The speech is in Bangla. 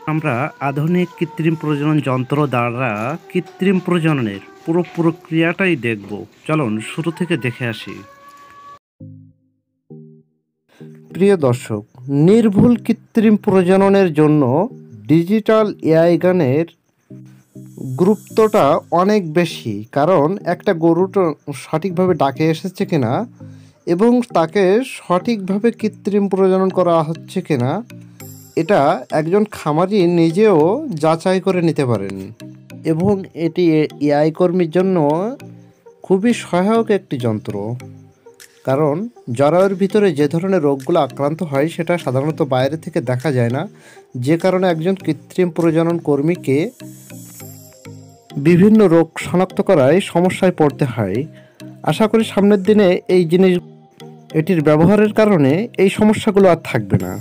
আমরা আধুনিক কৃত্রিম প্রজনন যন্ত্র দ্বারা কৃত্রিম প্রজননের পুরো প্রক্রিয়াটাই দেখব। চলুন শুরু থেকে দেখে আসি। প্রিয় দর্শক, নির্ভুল কৃত্রিম প্রজননের জন্য ডিজিটাল এআই গানের গুরুত্বটা অনেক বেশি, কারণ একটা গরুটা সঠিকভাবে ডাকে এসেছে কিনা এবং তাকে সঠিকভাবে কৃত্রিম প্রজনন করা হচ্ছে কিনা এটা একজন খামারি নিজেও যাচাই করে নিতে পারেন। এবং এটি এআই কর্মীর জন্য খুবই সহায়ক একটি যন্ত্র, কারণ জরায়ুর ভিতরে যে ধরনের রোগগুলো আক্রান্ত হয় সেটা সাধারণত বাইরে থেকে দেখা যায় না, যে কারণে একজন কৃত্রিম প্রজনন কর্মীকে বিভিন্ন রোগ শনাক্ত করায় সমস্যায় পড়তে হয়। আশা করি সামনের দিনে এটির ব্যবহারের কারণে এই সমস্যাগুলো আর থাকবে না।